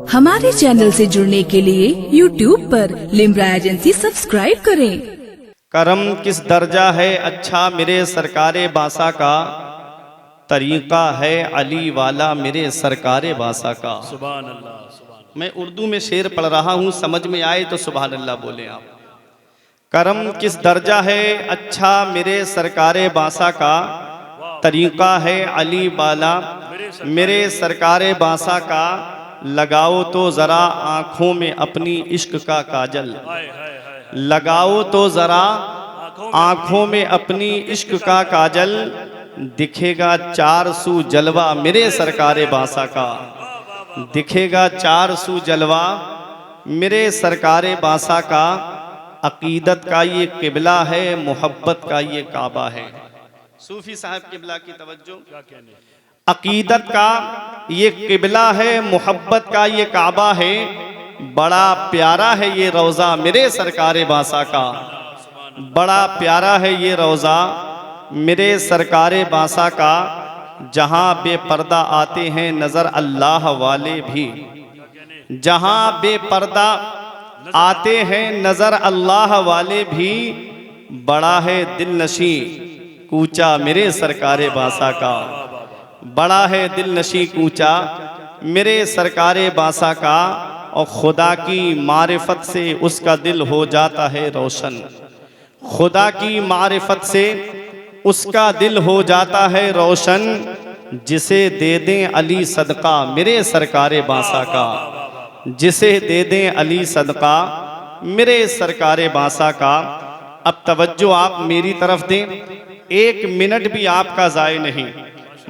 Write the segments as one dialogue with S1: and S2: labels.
S1: हमारे चैनल से जुड़ने के लिए YouTube पर लिम्रा एजेंसी सब्सक्राइब करें।
S2: करम किस दर्जा है अच्छा मेरे सरकारे बासा का, तरीका है अली वाला मेरे सरकारे बासा का।
S3: सुभान अल्लाह, सुभान अल्लाह।
S2: मैं उर्दू में शेर पढ़ रहा हूँ, समझ में आए तो सुभान अल्लाह बोले आप। करम किस दर्जा है अच्छा मेरे सरकारे बासा का, तरीका है अली वाला मेरे सरकारे बासा का। लगाओ तो जरा आंखों में अपनी इश्क का काजल, लगाओ तो जरा आंखों में अपनी इश्क का काजल। दिखेगा चार सू जलवा मेरे सरकारे बासा का, दिखेगा चार सू जलवा मेरे सरकारे बासा का। अकीदत का ये किबला है, मोहब्बत का ये काबा है। सूफी साहब किबला की तवज्जो।
S3: क्या कहने,
S2: अकीदत का ये किबला है, मोहब्बत का ये काबा है। बड़ा प्यारा है ये रोज़ा मेरे सरकारे बासा का, बड़ा प्यारा है ये रोज़ा मेरे सरकारे बासा का। जहाँ बेपर्दा आते हैं नज़र अल्लाह वाले भी, जहाँ बेपर्दा आते हैं नज़र अल्लाह वाले भी। बड़ा है दिल नशी कूचा मेरे सरकारे बासा का, बड़ा है दिल नशी कूचा मेरे सरकारे बासा का। और खुदा की मारिफत से उसका दिल हो जाता है रोशन, खुदा की मारिफत से उसका दिल हो जाता है रोशन। जिसे दे दें अली सदका मेरे सरकारे बासा का, जिसे दे दें अली सदका मेरे सरकारे बासा का। अब तवज्जो आप मेरी तरफ दें, एक मिनट भी आपका ज़ाय नहीं।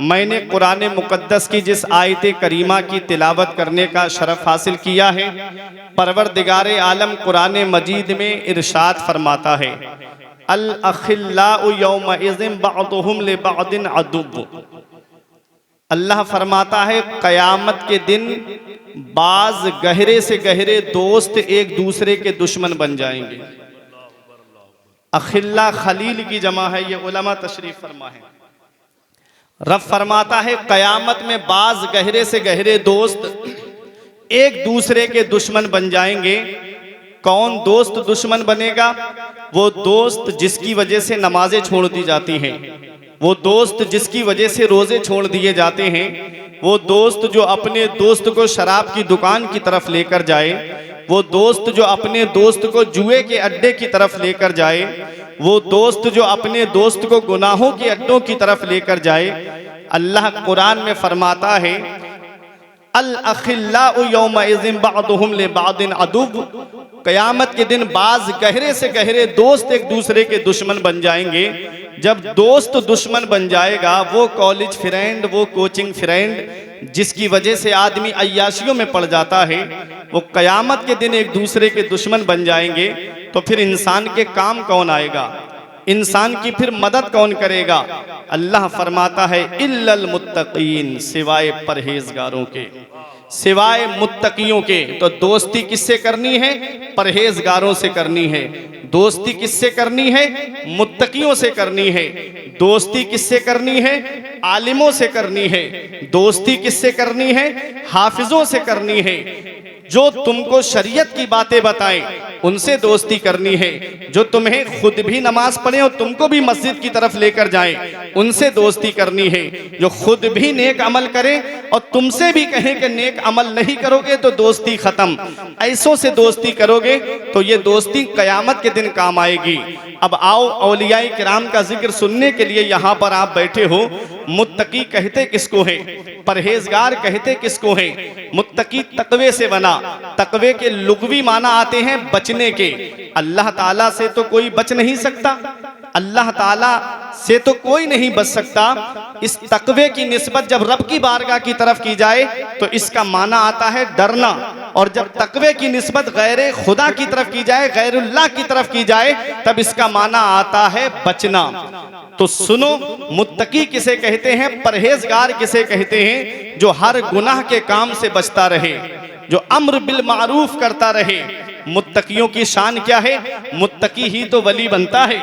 S2: मैंने कुरान मुक़द्दस की जिस आयत करीमा की तिलावत करने का शरफ हासिल किया है, परवरदिगारे आलम कुरान मजीद में इरशाद फरमाता है, अल अखिल्लाउ यौमइज़िन बअदुहुम लिबअदिन अदुव्व। अल्लाह फरमाता है क़यामत के दिन बाज गहरे से गहरे दोस्त एक दूसरे के दुश्मन बन जाएंगे। अखिल्ला खलील की जमा है, ये उलमा तशरीफ फरमा है। रब फरमाता है क़यामत में बाज गहरे से गहरे दोस्त एक दूसरे के दुश्मन बन जाएंगे। कौन दोस्त दुश्मन बनेगा? वो दोस्त जिसकी वजह से नमाजें छोड़ दी जाती हैं, वो दोस्त जिसकी वजह से रोज़े छोड़ दिए जाते हैं, वो दोस्त जो अपने दोस्त को शराब की दुकान की तरफ लेकर जाए, वो दोस्त जो अपने दोस्त को जुए के अड्डे की तरफ लेकर जाए, वो दोस्त जो अपने दोस्त को गुनाहों के अड्डों की तरफ लेकर जाए। अल्लाह कुरान में फरमाता है अल अखिल्लाउ यौमइज़िन बअदुहुम लिबअदिन अदुव्व। क़यामत के दिन बाज गहरे से गहरे दोस्त एक दूसरे के दुश्मन बन जाएंगे। जब दोस्त दुश्मन बन जाएगा, वो कॉलेज फ्रेंड, वो कोचिंग फ्रेंड जिसकी वजह से आदमी अय्याशियों में पड़ जाता है, वो क़यामत के दिन एक दूसरे के दुश्मन बन जाएंगे। तो फिर इंसान के काम कौन आएगा? इंसान की फिर मदद कौन करेगा? अल्लाह फरमाता है इल्लल मुत्तकीन, सिवाय परहेजगारों के, सिवाय मुत्तकियों के। तो दोस्ती किससे करनी है? परहेजगारों से करनी है। दोस्ती किससे करनी है? मुत्तकियों से करनी है। दोस्ती किससे करनी है? आलिमों से करनी है। दोस्ती किससे करनी है? हाफिजों से करनी है। जो तुमको शरीयत की बातें बताएं उनसे दोस्ती करनी है। जो तुम्हें खुद भी नमाज पढ़े और तुमको भी मस्जिद की तरफ लेकर जाएं उनसे दोस्ती करनी है। जो खुद भी नेक अमल करें और तुमसे भी कहें कि नेक अमल नहीं करोगे तो दोस्ती खत्म, ऐसों से दोस्ती करोगे तो ये दोस्ती क़यामत के दिन काम आएगी। अब आओ औलियाए किराम का जिक्र सुनने के लिए यहाँ पर आप बैठे हो। मुत्तकी कहते किसको है? परहेजगार कहते किसको है? मुत्तकी तकवे से बना। तकवे के लुग़वी माना आते हैं बचने के। अल्लाह ताला से तो कोई बच नहीं सकता, अल्लाह ताला से तो कोई नहीं बच सकता। इस तकवे की निस्बत जब रब की बारगाह की तरफ की जाए तो इसका माना आता है डरना, और जब तकवे की निस्बत गैर खुदा की तरफ की जाए, गैरुल्लाह की तरफ की जाए, तब इसका माना आता है बचना। तो सुनो, मुत्तकी किसे कहते हैं, परहेजगार किसे कहते हैं? जो हर गुनाह के काम से बचता रहे, जो अम्र बिल मारूफ करता रहे। मुत्तकियों की शान क्या है? मुत्तकी ही तो वली बनता है।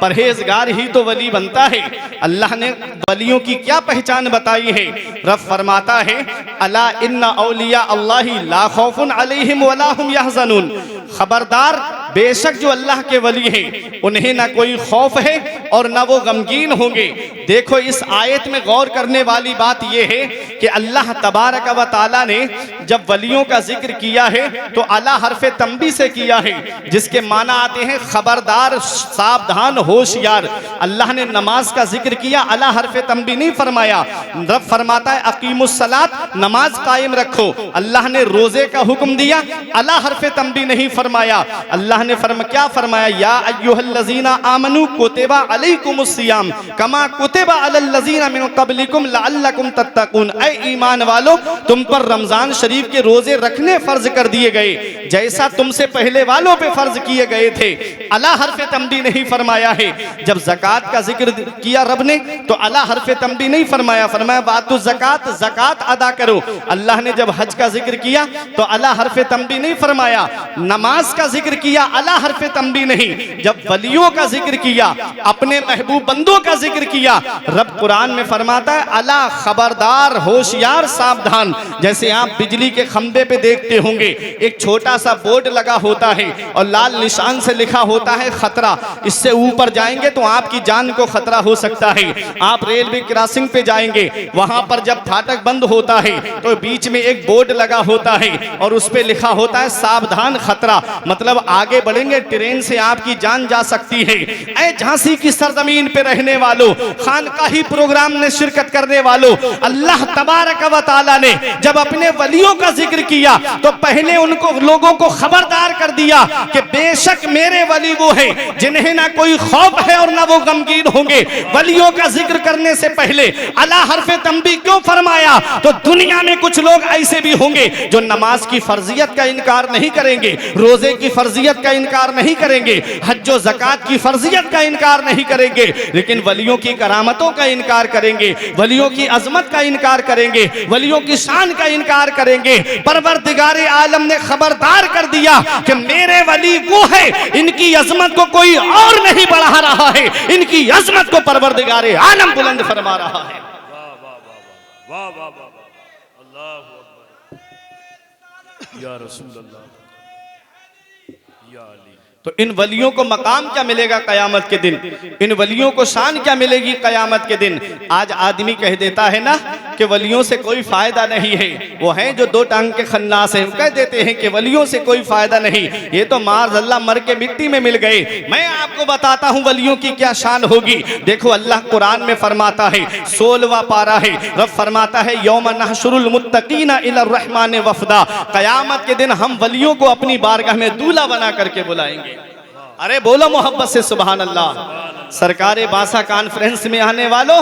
S2: परहेजगार ही तो वली बनता है। अल्लाह ने वलियों की क्या पहचान बताई है? रब फरमाता है अला इन्ना औलिया अल्लाही ला खौफुन अलैहिम वला हुम यहज़नून, खबरदार बेशक जो अल्लाह के वली हैं उन्हें ना कोई खौफ है और ना वो गमगीन होंगे। देखो इस आयत में गौर करने वाली बात यह है कि अल्लाह तबारक व तआला ने जब वलियों का जिक्र किया है तो अला हरफे तंबी से किया है, जिसके माना आते हैं खबरदार, सावधान, होशियार। अल्लाह ने नमाज का जिक्र किया, अला हरफे तंबी नहीं फरमाया। रब फरमाता है अकीमुस सलात, नमाज कायम रखो। अल्लाह ने रोजे का हुक्म दिया, अला हरफे तंबी नहीं फरमाया। अल्लाह ने क्या फरमाया? या अय्युहल्लज़ीना आमनू कुतिबा अलैकुमुस सियाम कमा कुतिबा अलल लज़ीना मिन क़ब्लिकुम लअल्लकुम तत्तक़ून, ऐ ईमान वालो तुम पर रमजान शरीफ के रोजे रखने फर्ज कर दिए गए जैसा तुमसे पहले वालों पे फर्ज किए गए थे। अला हरफे तंबी नहीं फरमाया है। जब ज़कात का जिक्र किया रब ने तो अला हरफे तंबी नहीं फरमाया, फरमाया बातु ज़कात, ज़कात अदा करो। अल्लाह ने जब हज का जिक्र किया तो अला हरफे तंबी नहीं फरमाया। नमाज का जिक्र किया, अला हरफे तंबी नहीं। जब वलियों का जिक्र किया, अपने महबूब बंदों का जिक्र किया, रब कुरान में फरमाता है अला खबरदार, होशियार, सावधान। जैसे आप बिजली के खंबे पे देखते होंगे एक छोटा सा बोर्ड लगा होता है और लाल निशान से लिखा होता है खतरा, इससे ऊपर जाएंगे तो आपकी जान को खतरा हो सकता है। आप रेलवे क्रॉसिंग पे जाएंगे, वहां पर जब फाटक बंद होता है तो बीच में एक बोर्ड लगा होता है और उस पे लिखा होता है सावधान, खतरा, मतलब आगे बढ़ेंगे ट्रेन से आपकी जान जा सकती है। ऐ झांसी की सरजमीन पे रहने वालों, खानकाही प्रोग्राम में शिरकत करने वालों, अल्लाह तबारक व तआला ने जब अपने वलियों का जिक्र किया तो पहले उनको लोगों को खबरदार कर दिया कि बेशक मेरे वली वो है जिन्हें ना कोई खौफ है और ना वो गमगीन होंगे। वलियों का जिक्र करने से पहले अला हरफे तंबी क्यों फरमाया? तो दुनिया में कुछ लोग ऐसे भी होंगे जो नमाज की फर्जियत का इनकार नहीं करेंगे, रोजे की फर्जियत का इनकार नहीं करेंगे, हज्जो ज़कात की फर्जियत का इनकार नहीं करेंगे, लेकिन वलियों की करामतों का इनकार करेंगे, वलियों की अजमत का इनकार करेंगे, वलियों की शान का इनकार करेंगे। परवरदिगारे आलम ने खबरदार कर दिया कि मेरे वली वो है, इनकी अजमत को कोई और नहीं बढ़ा रहा है, इनकी अजमत को परवरदिगारे आलम बुलंद फरमा रहा है।
S3: वाह वाह वाह वाह, अल्लाहु अकबर, या रसूल अल्लाह, या अली।
S2: तो इन वलियों को मकाम क्या मिलेगा कयामत के दिन? इन वलियों को शान क्या मिलेगी कयामत के दिन? आज आदमी कह देता है ना कि वलियों से कोई फायदा नहीं है, वो हैं जो दो टांग के खन्नास हैं, कह देते हैं कि वलियों से कोई फायदा नहीं, ये तो माज़अल्लाह मर के मिट्टी में मिल गए। मैं आपको बताता हूँ वलियों की क्या शान होगी। देखो अल्लाह कुरान में फरमाता है, 16वां पारा है, रब फरमाता है यौम नहशुरुल मुत्तकीना इलर रहमान वफदा, कयामत के दिन हम वलियों को अपनी बारगाह में दूल्हा बना करके बुलाएंगे। अरे बोलो मोहब्बत से सुभान अल्लाह। सरकारे बासा कॉन्फ्रेंस में आने वालों,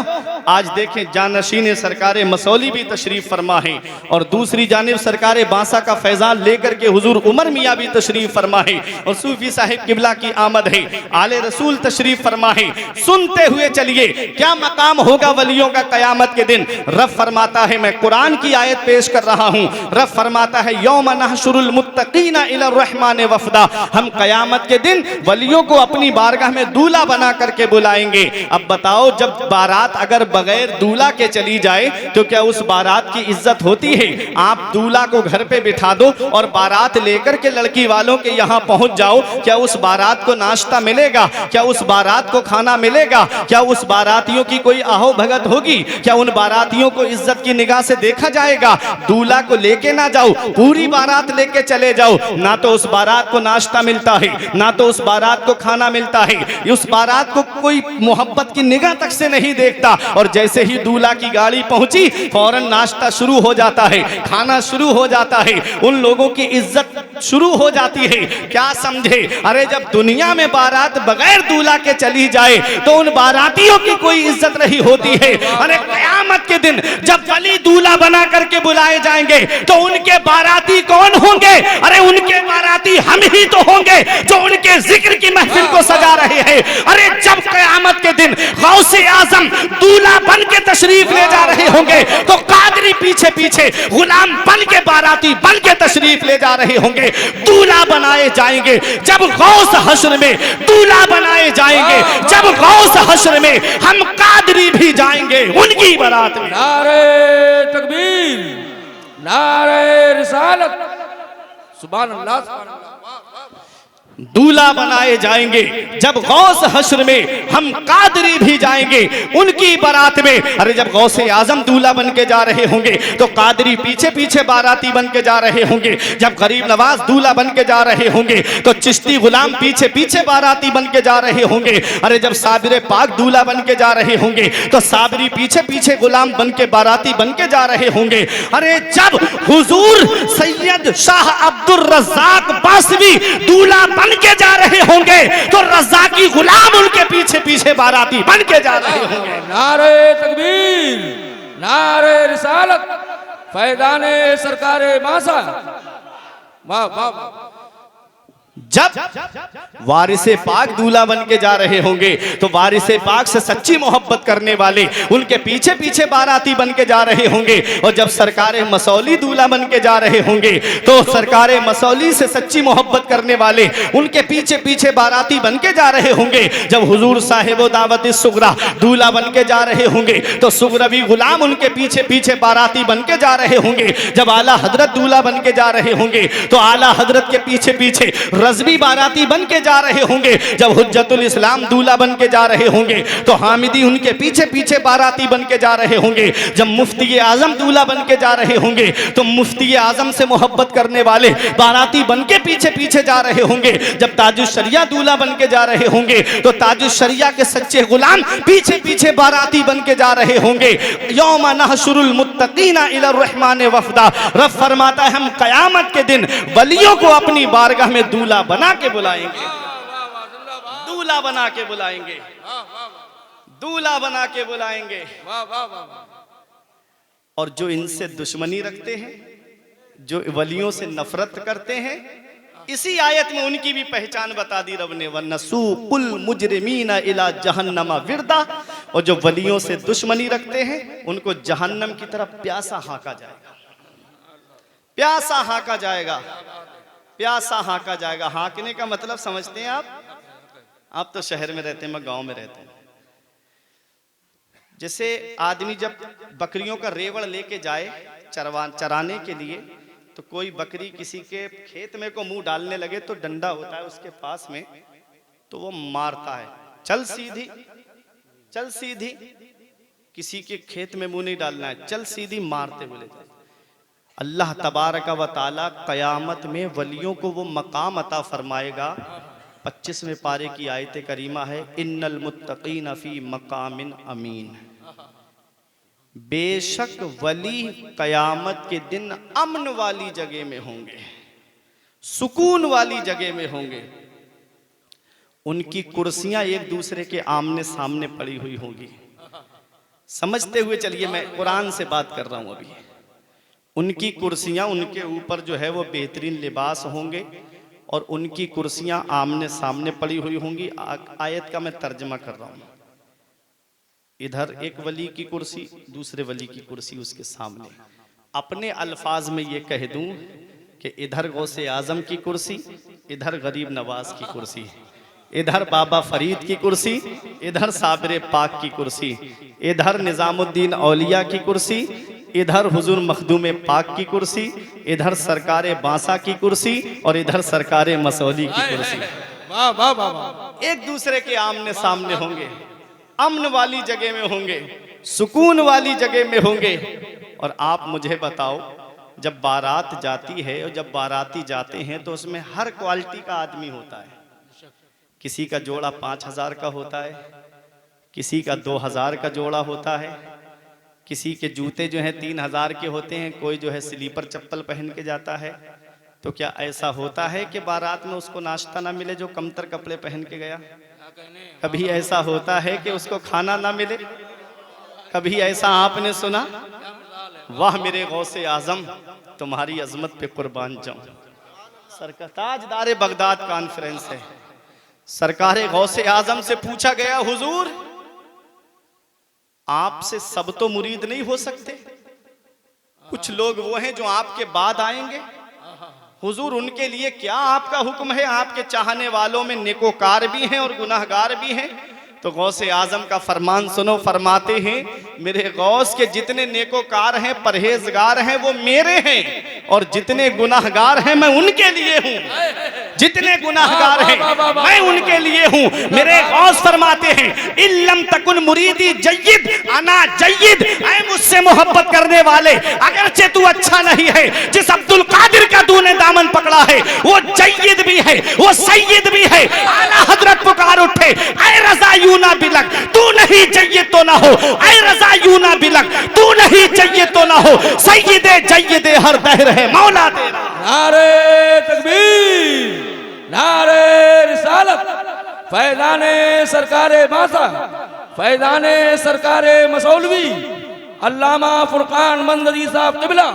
S2: आज देखें जानशीन सरकारे मसौली भी तशरीफ फरमा है और दूसरी जानिब सरकारे बासा का फैजान लेकर के हुजूर उमर मियाँ भी तशरीफ फरमा है और सूफी साहिब किबला की आमद है, आले रसूल तशरीफ फरमा है। सुनते हुए चलिए क्या मकाम होगा वलियों का कयामत के दिन। रब फरमाता है, मैं कुरान की आयत पेश कर रहा हूँ, रब फरमाता है यौम नहशुरुल मुत्तकीना इलर रहमान वफदा, हम कयामत के दिन वलियों को अपनी बारगाह में दूल्हा बना करके बुलाएंगे। अब बताओ जब बारात अगर बगैर दूल्हा के चली जाए तो क्या उस बारात की इज्जत होती है? आप दूल्हा को घर पे बिठा दो और बारात लेकर के लड़की वालों के यहाँ पहुंच जाओ, क्या उस बारात को नाश्ता मिलेगा? क्या उस बारात को खाना मिलेगा? क्या उस बारातियों की कोई आहो भगत होगी? क्या उन बारातियों को इज्जत की निगाह से देखा जाएगा? दूल्हा को लेके ना जाओ, पूरी बारात लेके चले जाओ, ना तो उस बारात को नाश्ता मिलता है, ना तो उस बारात को खाना मिलता है, उस बारात को कोई मोहब्बत की निगाह तक से नहीं देखता। और जैसे ही दूल्हा की गाड़ी पहुंची फौरन नाश्ता शुरू हो जाता है, खाना शुरू हो जाता है, उन लोगों की इज्जत शुरू हो जाती है। क्या समझे? अरे जब दुनिया में बारात बगैर दूल्हा के चली जाए तो उन बारातियों की कोई इज्जत नहीं होती है। अरे कयामत के दिन जब वली दूल्हा बना करके बुलाए जाएंगे तो उनके बाराती कौन होंगे? अरे उनके बाराती हम ही तो होंगे जो उनके जिक्र की महफिल को सजा रहे हैं। अरे जब कयामत के दिन गौसे आजम दूल्हा बन के तशरीफ ले जा रहे होंगे तो कादरी कादरी पीछे पीछे गुलाम बन के बाराती बन के तशरीफ ले जा रहे होंगे, दूल्हा बनाए जाएंगे। जब गौस हश्र में दूल्हा बनाए जाएंगे, जब गौस हश्र में हम कादरी भी जाएंगे उनकी बारात में।
S4: नारे तकबीर, नारे रिसालत, सुभान अल्लाह, सुभान अल्लाह।
S2: दूल्हा बनाए जाएंगे, जब गौस हश्र में हम कादरी भी जाएंगे उनकी बारात में। अरे जब गौसे आजम दूल्हा बन के जा रहे होंगे तो कादरी पीछे पीछे बाराती बन के जा रहे होंगे। जब गरीब नवाज दूल्हा बन के जा रहे होंगे तो चिश्ती गुलाम पीछे पीछे बाराती बन के जा रहे होंगे। अरे जब साबिर पाक दूल्हा बन के जा रहे होंगे तो साबिरी पीछे पीछे गुलाम बन के बाराती बन के जा रहे होंगे। अरे जब हुजूर सैयद शाह अब्दुल रज़्ज़ाक बासवी दूल्हा बन के जा रहे होंगे तो रज़्ज़ाकी गुलाम उनके पीछे पीछे बाराती बन के जा रहे होंगे।
S4: नारे तकबीर, नारे रिसालत, फैज़ाने सरकारे मासा, वाह वाह वाह।
S2: जब वारिसे पाक दूल्हा बन के जा रहे होंगे तो वारिसे पाक से सच्ची मोहब्बत करने वाले उनके पीछे पीछे बाराती बन के जा रहे होंगे। और जब सरकारे मसौली दूल्हा बन के जा रहे होंगे तो सरकारे मसौली से सच्ची मोहब्बत करने वाले उनके पीछे पीछे बाराती बन के जा रहे होंगे। जब हुजूर साहिब दावत सुगरा दूल्हा बन के जा रहे होंगे तो सुगरवी गुलाम उनके पीछे पीछे बाराती बन के जा रहे होंगे। जब आला हजरत दूल्हा बन के जा रहे होंगे तो आला हजरत के पीछे पीछे रज़वी बाराती बन के जा रहे होंगे। जब हुज्जतुल इस्लाम दूल्हा बन के जा रहे होंगे तो हामिदी उनके पीछे पीछे बाराती बन के जा रहे होंगे। जब मुफ्ती आजम दूल्हा बन के जा रहे होंगे तो मुफ्ती आजम से मोहब्बत करने वाले बाराती बन के पीछे पीछे जा रहे होंगे। जब ताजुश शरिया दूल्हा बन के जा रहे होंगे तो ताजुश शरिया के सच्चे गुलाम पीछे पीछे बाराती बन के जा रहे होंगे। यौम नहशुरुल मुत्तकीना इलर रहमान वफदा, रब फरमाता है हम कयामत के दिन वलियों को अपनी बारगाह में दूल्हा बना के बुलाएंगे, दूल्हा बना के बुलाएंगे, दूल्हा बना के बुलाएंगे। और जो इनसे दुश्मनी रखते हैं, जो वलियों से नफरत करते हैं, इसी आयत में उनकी भी पहचान बता दी रब ने, वन्नसूकुल मुजरिमीना इला जहन्नमा विरदा। और जो वलियों से दुश्मनी रखते हैं उनको जहन्नम की तरफ प्यासा हाँका जाएगा, प्यासा हाँका जाएगा, प्यासा हाँका जाएगा। हाँकने का मतलब समझते हैं आप तो शहर में रहते हैं, मैं गांव में रहता हूं। जैसे आदमी जब बकरियों का रेवड़ लेके जाए चराने के लिए तो कोई बकरी किसी के खेत में को मुंह डालने लगे तो डंडा होता है उसके पास में, तो वो मारता है, चल सीधी, चल सीधी, किसी के खेत में मुंह नहीं डालना है, चल सीधी, मारते बोले जाए। अल्लाह तबारक व तआला क़यामत में वलियों को वो मकाम अता फरमाएगा। 25वें पारे की आयत करीमा है, इन्नल मुत्तकीन फी मकामिन अमीन। बेशक वली क़यामत के दिन अमन वाली जगह में होंगे, सुकून वाली जगह में होंगे। उनकी कुर्सियां एक दूसरे के आमने सामने पड़ी हुई होंगी। समझते हुए चलिए, मैं कुरान से बात कर रहा हूं अभी। उनकी कुर्सियां, उनके ऊपर जो है वो बेहतरीन लिबास होंगे और उनकी कुर्सियां आमने सामने पड़ी हुई होंगी। आयत का मैं तर्जमा कर रहा हूं। इधर एक वली की कुर्सी, दूसरे वली की कुर्सी उसके सामने। अपने अल्फाज में ये कह दूं कि इधर गौसे आजम की कुर्सी, इधर गरीब नवाज की कुर्सी, इधर बाबा फरीद की कुर्सी, इधर साबिर पाक की कुर्सी, इधर निजामुद्दीन औलिया की कुर्सी, इधर हुजूर मखदूम पाक की कुर्सी, इधर सरकारे बांसा की कुर्सी और इधर सरकारे मसौली की कुर्सी।
S4: वाह वाह वाह।
S2: एक दूसरे के आमने सामने होंगे, अमन वाली जगह में होंगे, सुकून वाली जगह में होंगे। और आप मुझे बताओ, जब बारात जाती है और जब बाराती जाते हैं तो उसमें हर क्वालिटी का आदमी होता है। किसी का जोड़ा 5000 का होता है, किसी का 2000 का जोड़ा होता है, किसी के जूते जो हैं 3000 के होते हैं, कोई जो है स्लीपर चप्पल पहन के जाता है। तो क्या ऐसा होता है कि बारात में उसको नाश्ता ना मिले जो कमतर कपड़े पहन के गया? कभी ऐसा होता है कि उसको खाना ना मिले? कभी ऐसा आपने सुना? वाह मेरे गौसे आजम, तुम्हारी अजमत पे कुर्बान जाऊं। सरकार ताजदार बगदाद कॉन्फ्रेंस है, सरकारे गौसे आजम से पूछा गया, हुजूर आपसे सब तो मुरीद नहीं हो सकते, कुछ लोग वो हैं जो आपके बाद आएंगे, हुजूर उनके लिए क्या आपका हुक्म है? आपके चाहने वालों में नेकोकार भी हैं और गुनाहगार भी हैं। तो गौसे आजम का फरमान सुनो, फरमाते हैं मेरे गौस के जितने नेकोकार हैं, परहेजगार हैं, वो मेरे हैं, और जितने गुनाहगार हैं मैं उनके लिए हूं। जितने गुनाहगार हैं मैं उनके लिए हूं। मेरे गौस फरमाते हैं इल्लम तकुन मुरीदी जय्यिद अना जय्यिद, ऐ मुझसे मोहब्बत करने वाले अगरचे तू अच्छा नहीं है, जिस अब्दुल कादिर का तूने दामन पकड़ा है वो जय्यिद भी है, वो सय्यिद भी है। आला हजरत पुकार उठे, ऐ रज़ा यूं ना बिलक, तू नहीं चाहिए तो ना हो, ऐ रज़ा यूं ना बिलक, तू नहीं चाहिए तो ना हो, सय्यिदे जय्यिदे हर दहर है मौला तेरा।
S4: नारे तकबीर, नारे रिसालत, फैज़ाने सरकारे बासा, फैज़ाने सरकारे मसौलवी, अल्लामा फुरकान मंदरी साहब किबला।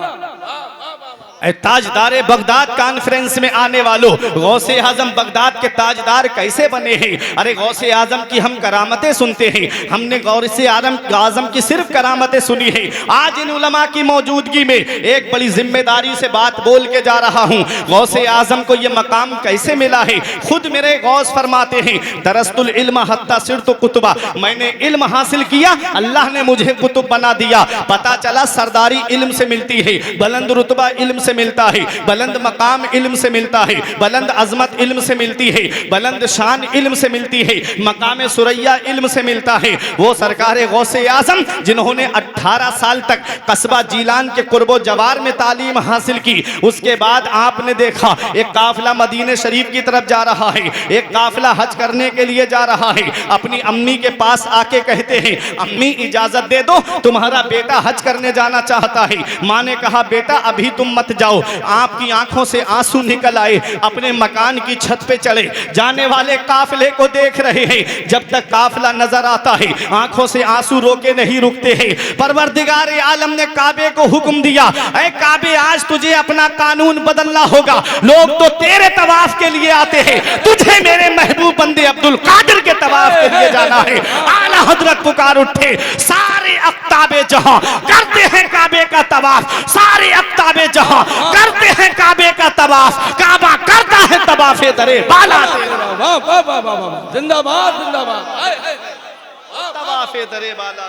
S2: ताजदारे बगदाद कॉन्फ्रेंस में आने वालों, गौसे आजम बगदाद के ताजदार कैसे बने हैं? अरे गौसे आजम की हम करामतें सुनते हैं, हमने गौसे आजम की सिर्फ करामतें सुनी है। आज इन उलमा की मौजूदगी में एक बड़ी जिम्मेदारी से बात बोल के जा रहा हूँ। गौसे आजम को यह मकाम कैसे मिला है? खुद मेरे गौस फरमाते हैं दरस्तुल इल्म हत्ता सिरतु कुतुबा, मैंने इल्म हासिल किया, अल्लाह ने मुझे कुतुब बना दिया। पता चला सरदारी इल्म से मिलती है, बुलंद रुतबा इल्म से मिलता है, बुलंद मकाम इल्म से मिलता है, बुलंद अजमत इल्म से मिलती है, बुलंद शान इल्म से मिलती है, मकाम सुरैया इल्म से मिलता है। वो सरकारे गौसे आजम जिन्होंने 18 साल तक कस्बा जीलान के कुर्बो जवार में तालीम हासिल की, उसके बाद आपने देखा एक काफिला मदीने शरीफ की तरफ जा रहा है, एक काफिला हज करने के लिए जा रहा है। अपनी अम्मी के पास आके कहते हैं अम्मी इजाजत दे दो, तुम्हारा बेटा हज करने जाना चाहता है। माँ ने कहा बेटा अभी तुम मत जाओ। आपकी आंखों से आंसू निकल आए, अपने मकान की छत पे चले, जाने वाले काफिले को देख रहे हैं। जब तक काफिला नजर आता है आंखों से आंसू रोके नहीं रुकते हैं। परवरदिगार आलम ने काबे को हुक्म दिया, ऐ काबे आज तुझे अपना कानून बदलना होगा। लोग तो तेरे तवाफ के लिए आते हैं, तुझे मेरे महबूब बंदे अब्दुल कादिर के तवाफ के लिए जाना है। आला हजरत पुकार उठे, सारे अफ्ताबे जहां करते हैं काबे का तवाफ, सारे अफ्ताबे जहां करते हैं काबे का तवाफ, काबा करता है तवाफे दरे बाला तेरा।
S4: वाह वाह वाह वाह वाह, जिंदाबाद जिंदाबाद,
S2: तवाफे दरे बाला।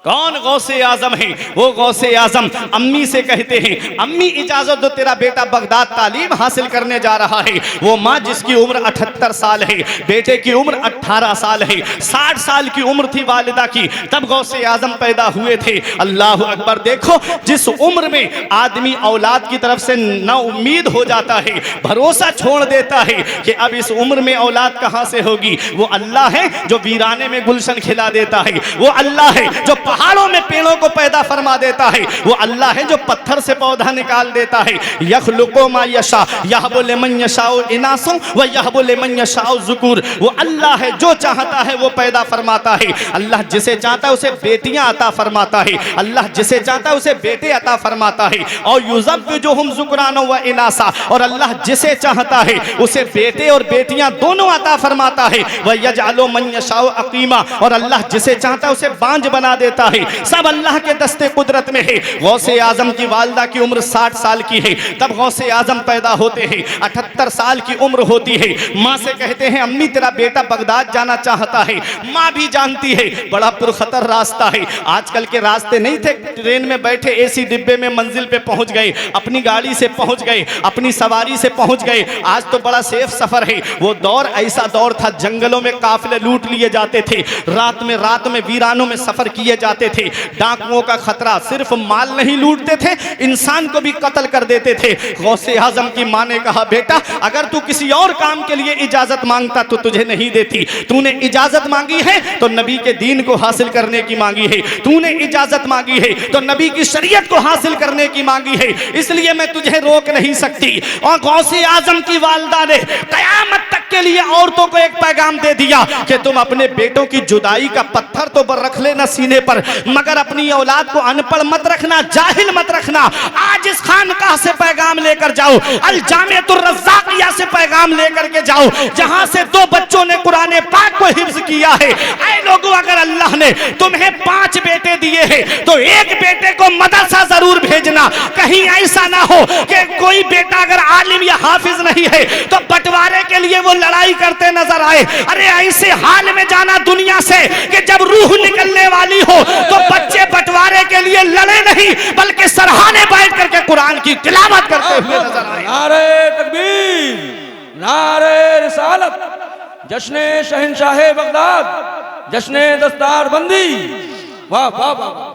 S2: कौन गौसे आजम है? वो गौसे आजम अम्मी से कहते हैं अम्मी इजाजत दो, तेरा बेटा बगदाद तालीम हासिल करने जा रहा है। वो माँ जिसकी उम्र 78 साल है, बेटे की उम्र 18 साल है, 60 साल की उम्र थी वालिदा की, तब गौसे आजम पैदा हुए थे। अल्लाह अकबर। देखो जिस उम्र में आदमी औलाद की तरफ से ना उम्मीद हो जाता है, भरोसा छोड़ देता है कि अब इस उम्र में औलाद कहाँ से होगी, वो अल्लाह है जो वीराने में गुलशन खिला देता है, वो अल्लाह है जो पहाड़ों में पेड़ों को पैदा फरमा देता है, वो अल्लाह है जो पत्थर से पौधा निकाल देता है। यखलुकु मा यशा यहबु लिमन यशाउ इनासु व यहबु लिमन यशाउ ज़ुकुर। वो अल्लाह है जो चाहता है वो पैदा फरमाता है। अल्लाह जिसे चाहता है उसे बेटियां अता फरमाता है, अल्लाह जिसे चाहता है उसे बेटे अता फरमाता है। और युज़व्विजुहुम ज़ुकरान व इनासा, और अल्लाह जिसे चाहता है उसे बेटे और बेटियां दोनों अता फरमाता है। व यजअलु मन यशाउ अकीमा, और अल्लाह जिसे चाहता है उसे बांझ बना देता है। सब अल्लाह के दस्ते कुदरत में है। गौसे आजम की वालिदा की उम्र 60 साल की है, तब गौसे आजम पैदा होते हैं। 78 साल की उम्र होती है। माँ से कहते हैं अम्मी तेरा बेटा बगदाद जाना चाहता है। माँ भी जानती है बड़ा पुरखतर रास्ता है, आजकल के रास्ते नहीं थे, ट्रेन में बैठे एसी डिब्बे में मंजिल पे पहुंच गए, अपनी गाड़ी से पहुंच गए, अपनी सवारी से पहुंच गए। आज तो बड़ा सेफ सफर है। वो दौर ऐसा दौर था, जंगलों में काफिले लूट लिए जाते थे, रात में वीरानों में सफर किए जाते थे। डाकुओं का खतरा, सिर्फ माल नहीं लूटते थे, इंसान को भी कत्ल कर देते थे। गौसे आजम की माँ ने कहा बेटा अगर तू किसी और काम के लिए इजाजत मांगता तो तुझे नहीं देती, तूने इजाजत मांगी है तो नबी के दीन को हासिल करने की मांगी है, तूने इजाजत मांगी है तो नबी की शरीयत को हासिल करने की मांगी है, इसलिए मैं तुझे रोक नहीं सकती। और गौसे आजम की वालिदा ने कयामत तक के लिए औरतों को एक पैगाम दे दिया कि तुम अपने बेटों की जुदाई का पत्थर तो रख लेना सीने पर, पर, मगर अपनी औलाद को अनपढ़ मत रखना, जाहिल मत रखना। आज इस खानकाह से पैगाम लेकर जाओ, अल जामिअतुर रज़्ज़ाक़िया से पैगाम लेकर के जाओ, जहां से 2 बच्चों ने कुरान पाक को हिफ्ज किया है। ऐ लोगों, अगर अल्लाह ने तुम्हें 5 बेटे दिए हैं तो एक बेटे को मदरसा जरूर भेजना। कहीं ऐसा ना हो कि कोई बेटा अगर आलिम या हाफिज नहीं है तो बंटवारे के लिए वो लड़ाई करते नजर आए। अरे ऐसे हाल में जाना दुनिया से कि जब रूह निकलने वाली हो तो बच्चे बंटवारे के लिए लड़े नहीं, बल्कि सरहाने बैठ करके कुरान की तिलावत करते हुए नजर आए।
S4: नारे तकबीर, नारे रिसालत, जश्ने शहंशाहे बगदाद, जश्ने दस्तार बंदी। वाह वाह वाह।